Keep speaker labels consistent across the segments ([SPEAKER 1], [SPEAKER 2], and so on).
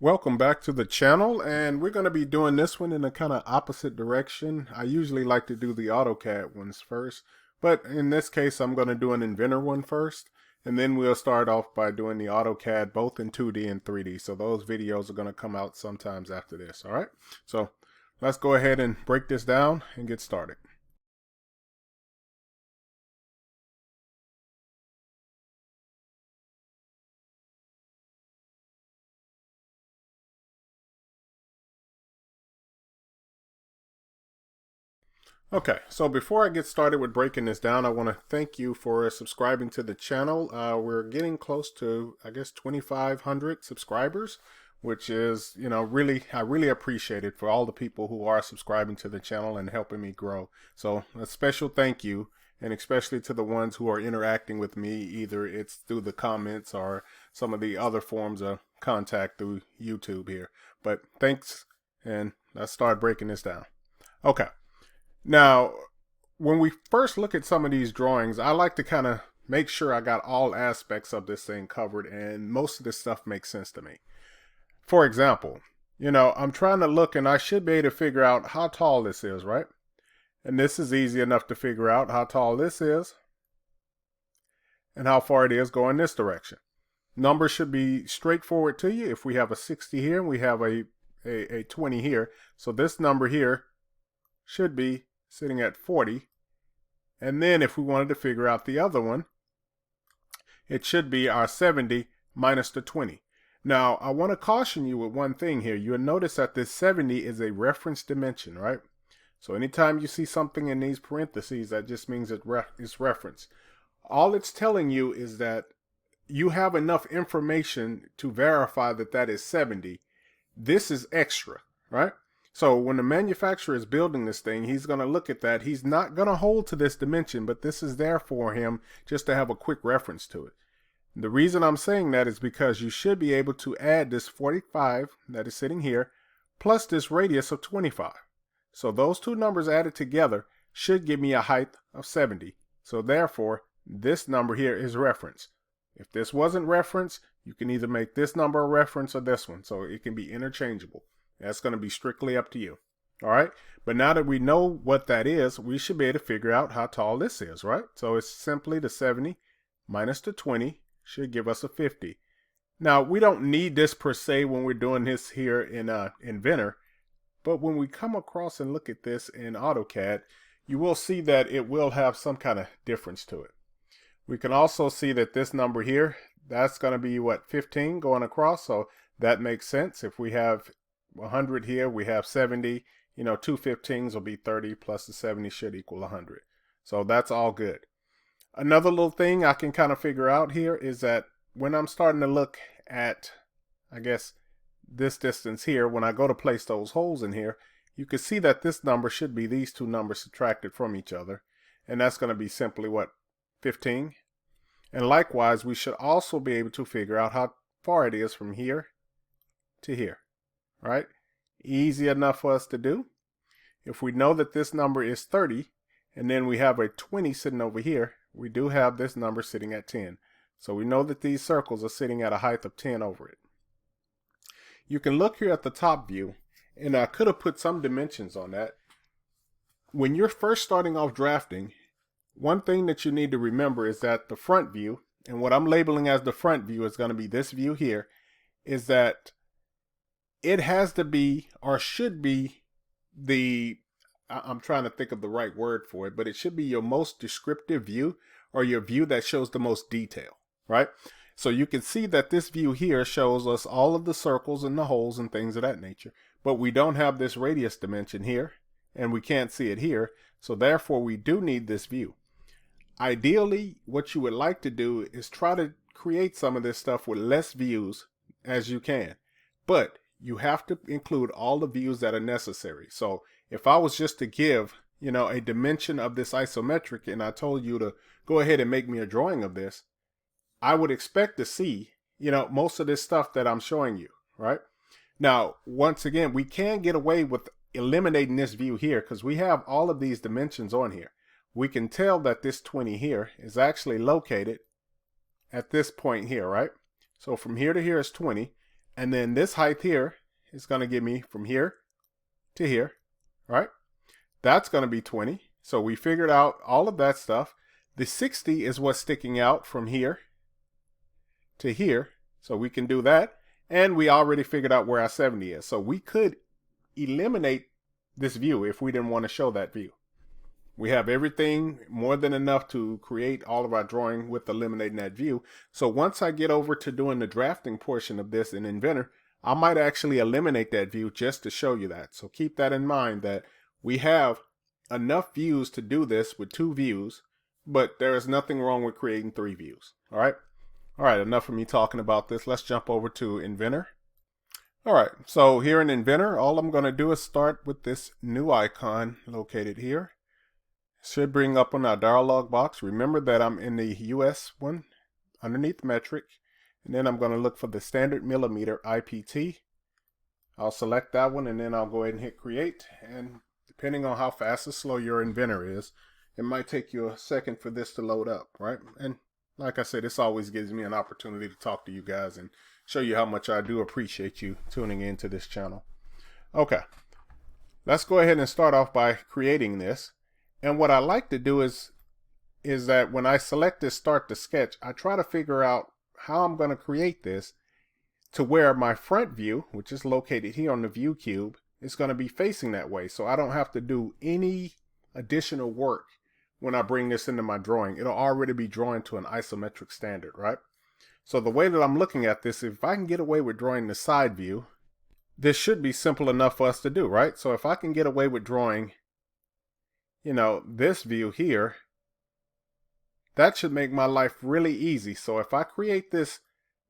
[SPEAKER 1] Welcome back to the channel, and we're going to be doing this one in a kind of opposite direction. I usually like to do the AutoCAD ones first, but in this case I'm going to do an Inventor one first, and then we'll start off by doing the AutoCAD both in 2D and 3D. So those videos are going to come out sometimes after this, all right? So let's go ahead and break this down and get started. Okay, so before I get started with breaking this down, I want to thank you for subscribing to the channel. We're getting close to, I guess, 2,500 subscribers, which is, I really appreciate it for all the people who are subscribing to the channel and helping me grow. So a special thank you, and especially to the ones who are interacting with me, either it's through the comments or some of the other forms of contact through YouTube here. But thanks, and let's start breaking this down. Okay. Now, when we first look at some of these drawings, I like to kind of make sure I got all aspects of this thing covered, and most of this stuff makes sense to me. For example, I'm trying to look and I should be able to figure out how tall this is, right? And this is easy enough to figure out how tall this is and how far it is going this direction. Numbers should be straightforward to you. If we have a 60 here and we have a 20 here, so this number here should be sitting at 40. And then if we wanted to figure out the other one, it should be our 70 minus the 20. Now, I want to caution you with one thing here. You'll notice that this 70 is a reference dimension, right? So anytime you see something in these parentheses, that just means it's reference. All it's telling you is that you have enough information to verify that that is 70. This is extra, right? So when the manufacturer is building this thing, he's going to look at that. He's not going to hold to this dimension, but this is there for him just to have a quick reference to it. The reason I'm saying that is because you should be able to add this 45 that is sitting here plus this radius of 25. So those two numbers added together should give me a height of 70. So therefore, this number here is reference. If this wasn't reference, you can either make this number a reference or this one. So it can be interchangeable. That's going to be strictly up to you. All right. But now that we know what that is, we should be able to figure out how tall this is, right? So it's simply the 70 minus the 20 should give us a 50. Now, we don't need this per se when we're doing this here in Inventor. But when we come across and look at this in AutoCAD, you will see that it will have some kind of difference to it. We can also see that this number here, that's going to be what, 15 going across. So that makes sense. If we have 100 here, we have 70, two 15s will be 30 plus the 70 should equal 100. So that's all good. Another little thing I can kind of figure out here is that when I'm starting to look at, I guess, this distance here, when I go to place those holes in here, you can see that this number should be these two numbers subtracted from each other. And that's going to be simply what, 15? And likewise, we should also be able to figure out how far it is from here to here. Right? Easy enough for us to do. If we know that this number is 30, and then we have a 20 sitting over here, we do have this number sitting at 10. So we know that these circles are sitting at a height of 10 over it. You can look here at the top view, and I could have put some dimensions on that. When you're first starting off drafting, one thing that you need to remember is that the front view, and what I'm labeling as the front view is going to be this view here, is that it has to be, or should be, I'm trying to think of the right word for it, but it should be your most descriptive view, or your view that shows the most detail, right? So you can see that this view here shows us all of the circles and the holes and things of that nature, but we don't have this radius dimension here, and we can't see it here, so therefore we do need this view. Ideally, what you would like to do is try to create some of this stuff with less views as you can, but you have to include all the views that are necessary. So if I was just to give, a dimension of this isometric and I told you to go ahead and make me a drawing of this, I would expect to see, most of this stuff that I'm showing you, right? Now, once again, we can get away with eliminating this view here because we have all of these dimensions on here. We can tell that this 20 here is actually located at this point here, right? So from here to here is 20. And then this height here is going to give me from here to here, right? That's going to be 20. So we figured out all of that stuff. The 60 is what's sticking out from here to here. So we can do that. And we already figured out where our 70 is. So we could eliminate this view if we didn't want to show that view. We have everything more than enough to create all of our drawing with eliminating that view. So once I get over to doing the drafting portion of this in Inventor, I might actually eliminate that view just to show you that. So keep that in mind, that we have enough views to do this with 2 views, but there is nothing wrong with creating 3 views. All right. All right. Enough of me talking about this. Let's jump over to Inventor. All right. So here in Inventor, all I'm going to do is start with this new icon located here. Should bring up on our dialog box. Remember that I'm in the US one underneath metric. And then I'm going to look for the standard millimeter IPT. I'll select that one and then I'll go ahead and hit create. And depending on how fast or slow your Inventor is, it might take you a second for this to load up, right? And like I said, this always gives me an opportunity to talk to you guys and show you how much I do appreciate you tuning into this channel. Okay, let's go ahead and start off by creating this. And what I like to do is that when I select this start to sketch, I try to figure out how I'm going to create this to where my front view, which is located here on the view cube, is going to be facing that way. So I don't have to do any additional work when I bring this into my drawing. It'll already be drawn to an isometric standard, right? So the way that I'm looking at this, if I can get away with drawing the side view, this should be simple enough for us to do, right? So if I can get away with drawing, you know, this view here, that should make my life really easy. So if I create this,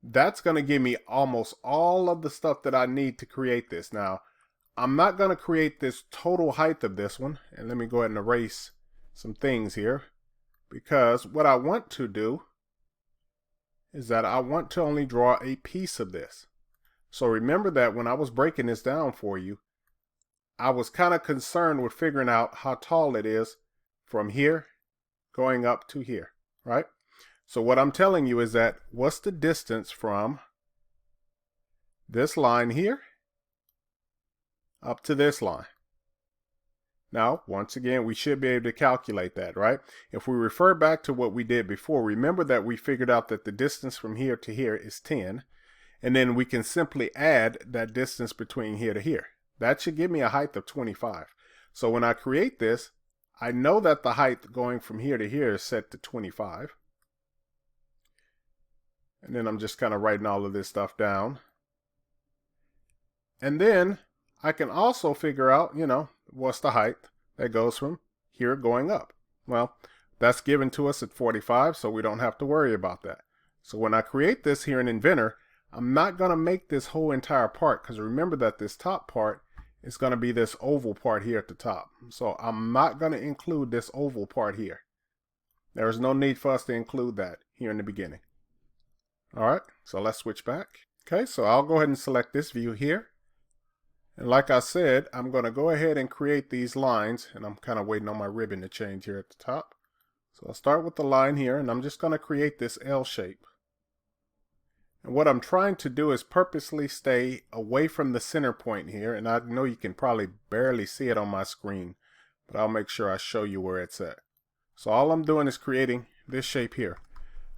[SPEAKER 1] that's going to give me almost all of the stuff that I need to create this. Now, I'm not going to create this total height of this one. And let me go ahead and erase some things here, because what I want to do is that I want to only draw a piece of this. So remember that when I was breaking this down for you, I was kind of concerned with figuring out how tall it is from here going up to here, right? So what I'm telling you is that what's the distance from this line here up to this line? Now, once again, we should be able to calculate that, right? If we refer back to what we did before, remember that we figured out that the distance from here to here is 10, and then we can simply add that distance between here to here. That should give me a height of 25. So when I create this, I know that the height going from here to here is set to 25. And then I'm just kind of writing all of this stuff down. And then I can also figure out, you know, what's the height that goes from here going up. Well, that's given to us at 45, so we don't have to worry about that. So when I create this here in Inventor, I'm not going to make this whole entire part, because remember that this top part is going to be this oval part here at the top. So I'm not going to include this oval part here. There is no need for us to include that here in the beginning. All right, so let's switch back. Okay, so I'll go ahead and select this view here. And like I said, I'm going to go ahead and create these lines, and I'm kind of waiting on my ribbon to change here at the top. So I'll start with the line here, and I'm just going to create this L shape. And what I'm trying to do is purposely stay away from the center point here. And I know you can probably barely see it on my screen, but I'll make sure I show you where it's at. So all I'm doing is creating this shape here.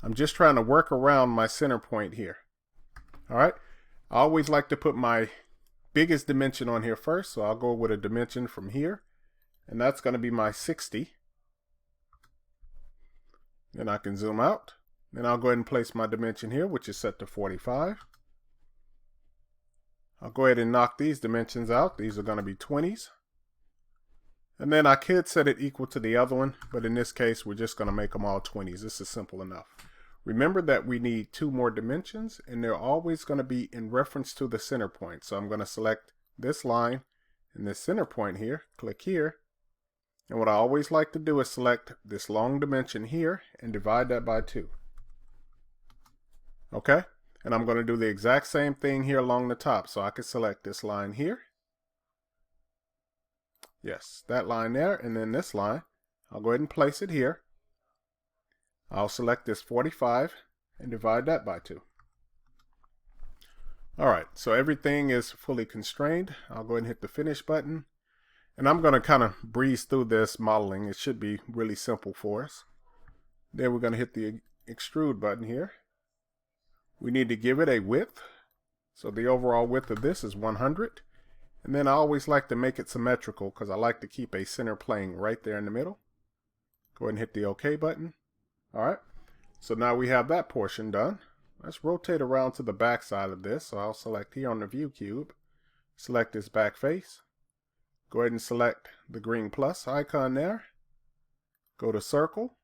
[SPEAKER 1] I'm just trying to work around my center point here. All right. I always like to put my biggest dimension on here first. So I'll go with a dimension from here, and that's going to be my 60. Then I can zoom out. Then I'll go ahead and place my dimension here, which is set to 45. I'll go ahead and knock these dimensions out. These are going to be 20s. And then I could set it equal to the other one, but in this case, we're just going to make them all 20s. This is simple enough. Remember that we need 2 more dimensions, and they're always going to be in reference to the center point. So I'm going to select this line and this center point here, click here. And what I always like to do is select this long dimension here and divide that by 2. Okay, and I'm going to do the exact same thing here along the top. So I can select this line here. Yes, that line there, and then this line. I'll go ahead and place it here. I'll select this 45 and divide that by 2. All right, so everything is fully constrained. I'll go ahead and hit the finish button. And I'm going to kind of breeze through this modeling. It should be really simple for us. Then we're going to hit the extrude button here. We need to give it a width. So the overall width of this is 100. And then I always like to make it symmetrical because I like to keep a center plane right there in the middle. Go ahead and hit the OK button. All right, so now we have that portion done. Let's rotate around to the back side of this. So I'll select here on the view cube, select this back face. Go ahead and select the green plus icon there. Go to circle.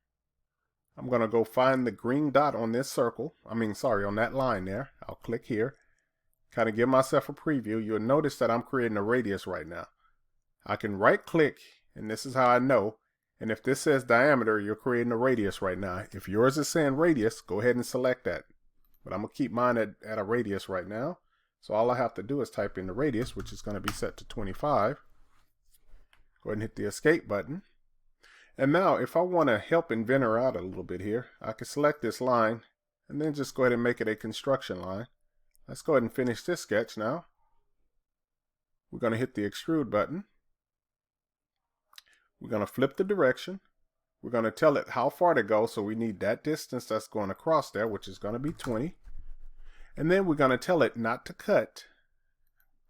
[SPEAKER 1] I'm going to go find the green dot on this circle. On that line there. I'll click here. Kind of give myself a preview. You'll notice that I'm creating a radius right now. I can right click, and this is how I know. And if this says diameter, you're creating a radius right now. If yours is saying radius, go ahead and select that. But I'm going to keep mine at a radius right now. So all I have to do is type in the radius, which is going to be set to 25. Go ahead and hit the escape button. And now if I want to help Inventor out a little bit here, I can select this line and then just go ahead and make it a construction line. Let's go ahead and finish this sketch now. We're going to hit the extrude button. We're going to flip the direction. We're going to tell it how far to go. So we need that distance that's going across there, which is going to be 20. And then we're going to tell it not to cut,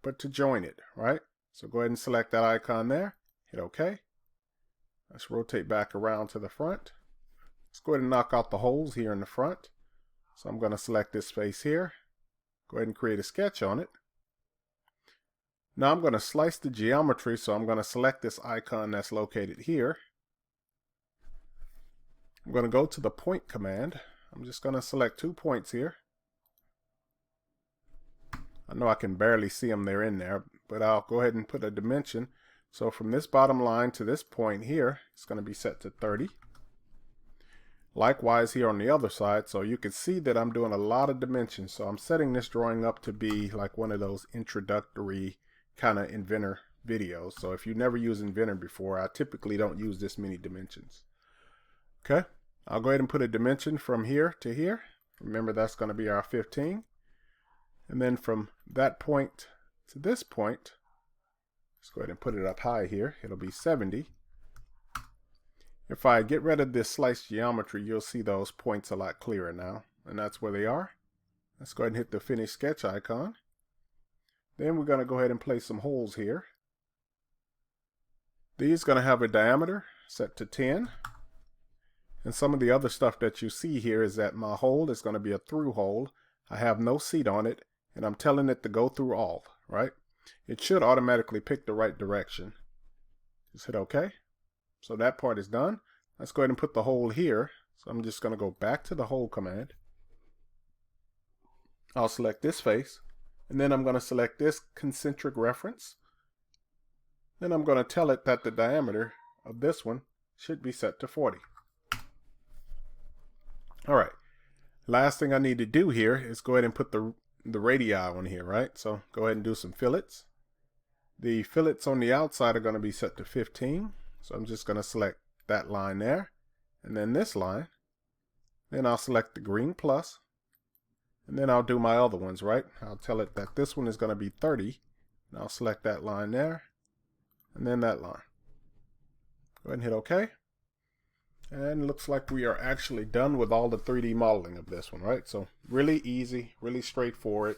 [SPEAKER 1] but to join it, right? So go ahead and select that icon there. Hit OK. Let's rotate back around to the front. Let's go ahead and knock out the holes here in the front. So I'm going to select this face here. Go ahead and create a sketch on it. Now I'm going to slice the geometry, so I'm going to select this icon that's located here. I'm going to go to the point command. I'm just going to select 2 points here. I know I can barely see them, they're in there, but I'll go ahead and put a dimension. So from this bottom line to this point here, it's going to be set to 30. Likewise here on the other side, so you can see that I'm doing a lot of dimensions. So I'm setting this drawing up to be like one of those introductory kind of Inventor videos. So if you've never used Inventor before, I typically don't use this many dimensions. Okay, I'll go ahead and put a dimension from here to here. Remember, that's going to be our 15. And then from that point to this point, let's go ahead and put it up high here. It'll be 70. If I get rid of this slice geometry, you'll see those points a lot clearer now. And that's where they are. Let's go ahead and hit the finish sketch icon. Then we're going to go ahead and place some holes here. These are going to have a diameter set to 10. And some of the other stuff that you see here is that my hole is going to be a through hole. I have no seat on it, and I'm telling it to go through all, right? It should automatically pick the right direction. Just hit OK. So that part is done. Let's go ahead and put the hole here. So I'm just going to go back to the hole command. I'll select this face, and then I'm going to select this concentric reference. Then I'm going to tell it that the diameter of this one should be set to 40. All right. Last thing I need to do here is go ahead and put the radii on here, right? So go ahead and do some fillets. The fillets on the outside are going to be set to 15. So I'm just going to select that line there, and then this line. Then I'll select the green plus, and then I'll do my other ones, right? I'll tell it that this one is going to be 30, and I'll select that line there, and then that line. Go ahead and hit OK. And it looks like we are actually done with all the 3D modeling of this one, right? So really easy, really straightforward.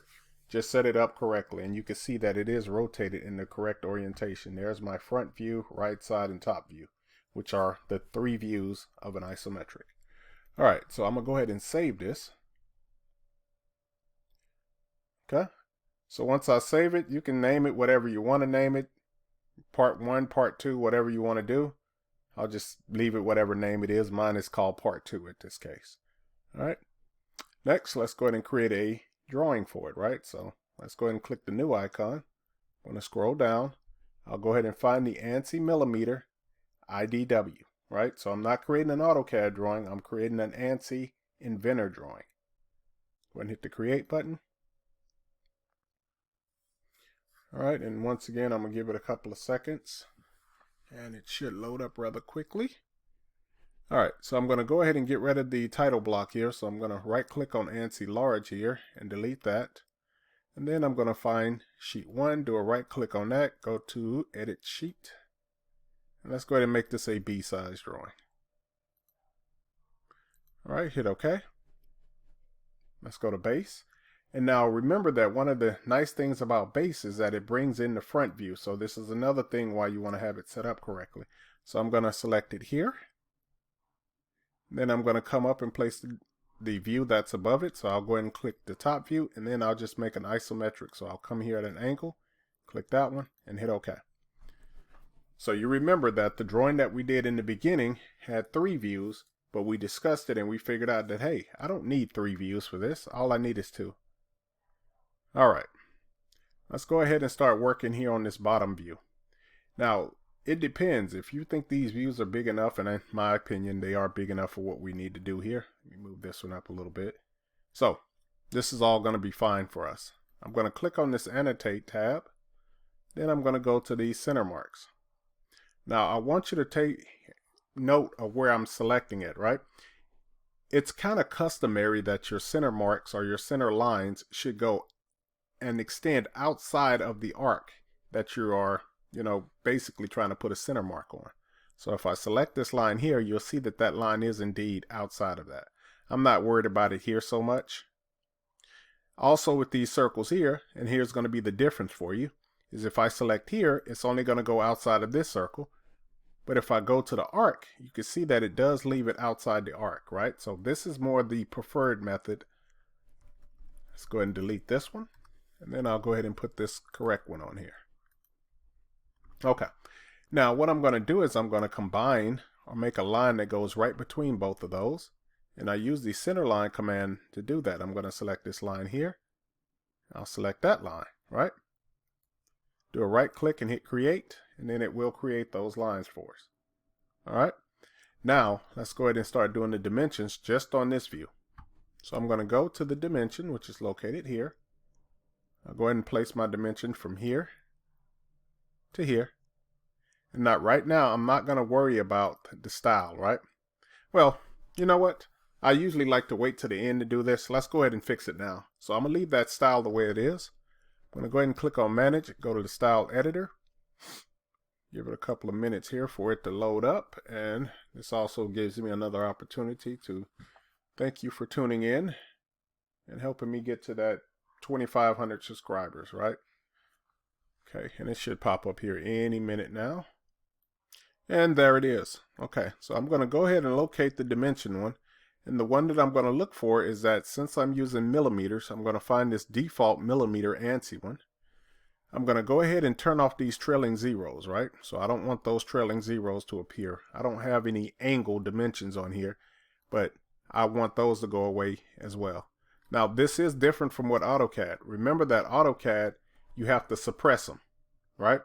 [SPEAKER 1] Just set it up correctly, and you can see that it is rotated in the correct orientation. There's my front view, right side, and top view, which are the 3 views of an isometric. All right, so I'm going to go ahead and save this. Okay, so once I save it, you can name it whatever you want to name it. Part 1, Part 2, whatever you want to do. I'll just leave it whatever name it is. Mine is called Part 2 in this case. All right, next, let's go ahead and create a drawing for it, right? So let's go ahead and click the new icon. I'm going to scroll down. I'll go ahead and find the ANSI millimeter IDW, right? So I'm not creating an AutoCAD drawing. I'm creating an ANSI Inventor drawing. Go ahead and hit the create button. All right, and once again, I'm going to give it a couple of seconds, and it should load up rather quickly. All right, so I'm going to go ahead and get rid of the title block here. So I'm going to right click on ANSI large here and delete that. And then I'm going to find sheet 1, do a right click on that, go to edit sheet. And let's go ahead and make this a B-size drawing. All right, hit OK. Let's go to base. And now remember that one of the nice things about base is that it brings in the front view. So this is another thing why you want to have it set up correctly. So I'm going to select it here. Then I'm going to come up and place the view that's above it. So I'll go ahead and click the top view, and then I'll just make an isometric. So I'll come here at an angle, click that one, and hit OK. So you remember that the drawing that we did in the beginning had 3 views, but we discussed it and we figured out that, hey, I don't need 3 views for this. All I need is 2. All right, let's go ahead and start working here on this bottom view. Now, it depends. If you think these views are big enough, and in my opinion, they are big enough for what we need to do here. Let me move this one up a little bit. So this is all going to be fine for us. I'm going to click on this annotate tab. Then I'm going to go to these center marks. Now, I want you to take note of where I'm selecting it, right? It's kind of customary that your center marks or your center lines should go and extend outside of the arc that you are, basically trying to put a center mark on. So if I select this line here, you'll see that that line is indeed outside of that. I'm not worried about it here so much. Also with these circles here, and here's going to be the difference for you, is if I select here, it's only going to go outside of this circle. But if I go to the arc, you can see that it does leave it outside the arc, right? So this is more the preferred method. Let's go ahead and delete this one. And then I'll go ahead and put this correct one on here. Okay. Now what I'm going to do is I'm going to combine or make a line that goes right between both of those. And I use the center line command to do that. I'm going to select this line here. I'll select that line, right? Do a right click and hit create, and then it will create those lines for us. All right. Now let's go ahead and start doing the dimensions just on this view. So I'm going to go to the dimension, which is located here. I'll go ahead and place my dimension from here to here. And not right now, I'm not going to worry about the style, right? Well, you know what? I usually like to wait to the end to do this. Let's go ahead and fix it now. So I'm going to leave that style the way it is. I'm going to go ahead and click on manage, go to the style editor. Give it a couple of minutes here for it to load up. And this also gives me another opportunity to thank you for tuning in and helping me get to that 2,500 subscribers, right? Okay, and it should pop up here any minute now. And there it is. Okay, so I'm going to go ahead and locate the dimension one. And the one that I'm going to look for is that since I'm using millimeters, I'm going to find this default millimeter ANSI one. I'm going to go ahead and turn off these trailing zeros, right? So I don't want those trailing zeros to appear. I don't have any angle dimensions on here, but I want those to go away as well. Now this is different from what AutoCAD. Remember that AutoCAD, you have to suppress them, right?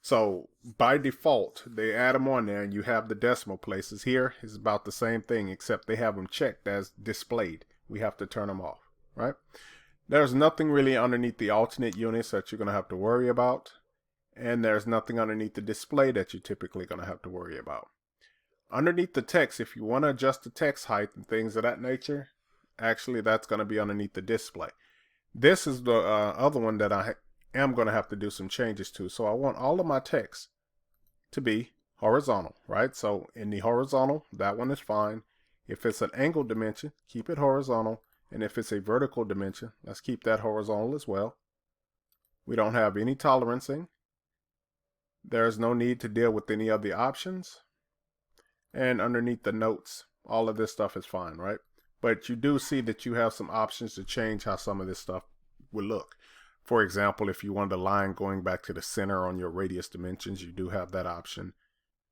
[SPEAKER 1] So by default, they add them on there and you have the decimal places. Here is about the same thing, except they have them checked as displayed. We have to turn them off, right? There's nothing really underneath the alternate units that you're going to have to worry about. And there's nothing underneath the display that you're typically going to have to worry about. Underneath the text, if you want to adjust the text height and things of that nature, actually that's going to be underneath the display. This is the other one that I am going to have to do some changes to. So I want all of my text to be horizontal, right? So in the horizontal, that one is fine. If it's an angle dimension, keep it horizontal. And if it's a vertical dimension, let's keep that horizontal as well. We don't have any tolerancing. There's no need to deal with any of the options. And underneath the notes, all of this stuff is fine, right? But you do see that you have some options to change how some of this stuff will look. For example, if you want a line going back to the center on your radius dimensions, you do have that option.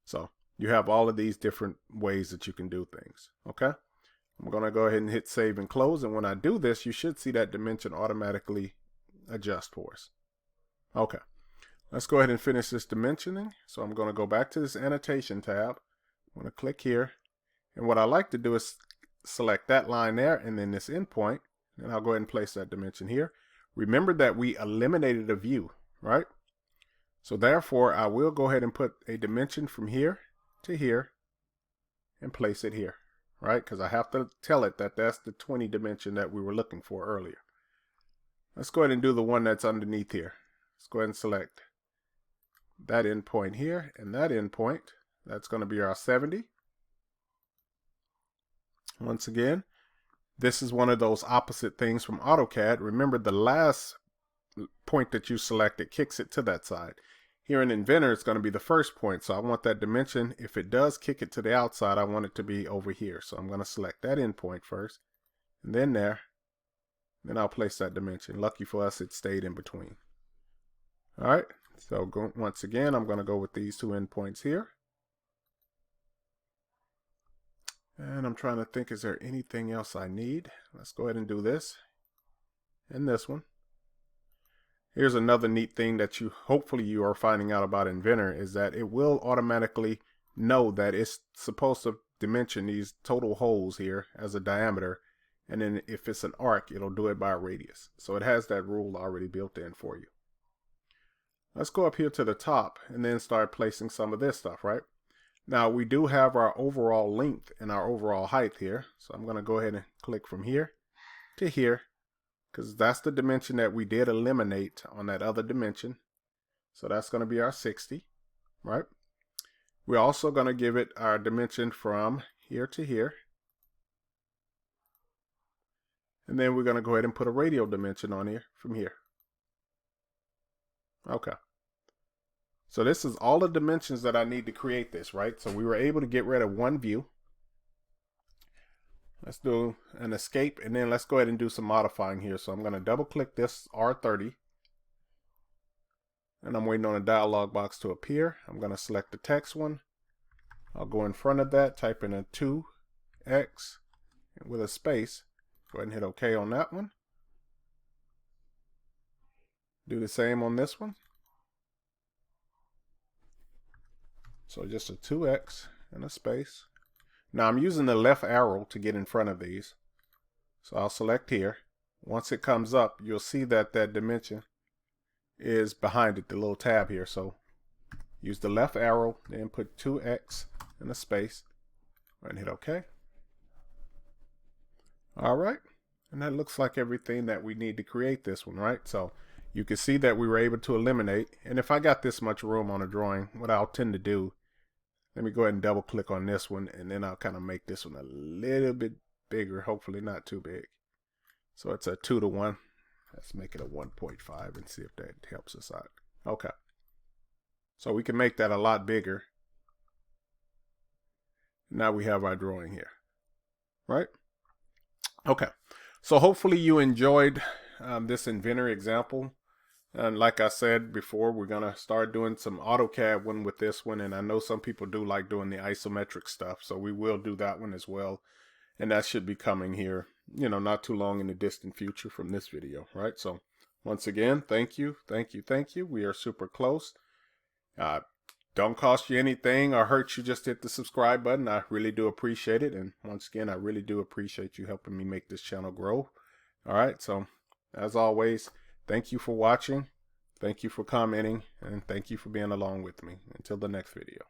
[SPEAKER 1] So you have all of these different ways that you can do things, okay? I'm going to go ahead and hit save and close. And when I do this, you should see that dimension automatically adjust for us. Okay, let's go ahead and finish this dimensioning. So I'm going to go back to this annotation tab. I'm going to click here. And what I like to do is select that line there and then this endpoint. And I'll go ahead and place that dimension here. Remember that we eliminated a view, right? So therefore, I will go ahead and put a dimension from here to here and place it here, right? Because I have to tell it that that's the 20 dimension that we were looking for earlier. Let's go ahead and do the one that's underneath here. Let's go ahead and select that endpoint here and that endpoint. That's going to be our 70. Once again, this is one of those opposite things from AutoCAD. Remember, the last point that you selected kicks it to that side. Here in Inventor, it's going to be the first point. So I want that dimension. If it does kick it to the outside, I want it to be over here. So I'm going to select that endpoint first, and then there. Then I'll place that dimension. Lucky for us, it stayed in between. All right. So once again, I'm going to go with these two endpoints here. And I'm trying to think, is there anything else I need? Let's go ahead and do this and this one. Here's another neat thing that hopefully you are finding out about Inventor, is that it will automatically know that it's supposed to dimension these total holes here as a diameter. And then if it's an arc, it'll do it by a radius. So it has that rule already built in for you. Let's go up here to the top and then start placing some of this stuff, right? Now we do have our overall length and our overall height here. So I'm going to go ahead and click from here to here, because that's the dimension that we did eliminate on that other dimension. So that's going to be our 60, right? We're also going to give it our dimension from here to here. And then we're going to go ahead and put a radial dimension on here from here. Okay. So this is all the dimensions that I need to create this, right? So we were able to get rid of one view. Let's do an escape, and then let's go ahead and do some modifying here. So I'm going to double click this R30. And I'm waiting on a dialog box to appear. I'm going to select the text one. I'll go in front of that, type in a 2x with a space. Go ahead and hit OK on that one. Do the same on this one. So just a 2x and a space. Now I'm using the left arrow to get in front of these. So I'll select here. Once it comes up, you'll see that that dimension is behind it, the little tab here. So use the left arrow, then put 2x and a space, and hit OK. All right. And that looks like everything that we need to create this one, right? So you can see that we were able to eliminate. And if I got this much room on a drawing, what I'll tend to do, let me go ahead and double click on this one, and then I'll kind of make this one a little bit bigger, hopefully not too big. So it's a 2:1. Let's make it a 1.5 and see if that helps us out. Okay. So we can make that a lot bigger. Now we have our drawing here, right? Okay. So hopefully you enjoyed this Inventor example. And like I said before, we're going to start doing some AutoCAD one with this one. And I know some people do like doing the isometric stuff. So we will do that one as well. And that should be coming here, you know, not too long in the distant future from this video, right? So once again, thank you, thank you, thank you. We are super close. Don't cost you anything or hurt you, just hit the subscribe button. I really do appreciate it. And once again, I really do appreciate you helping me make this channel grow. All right. So as always, thank you for watching. Thank you for commenting, and thank you for being along with me. Until the next video.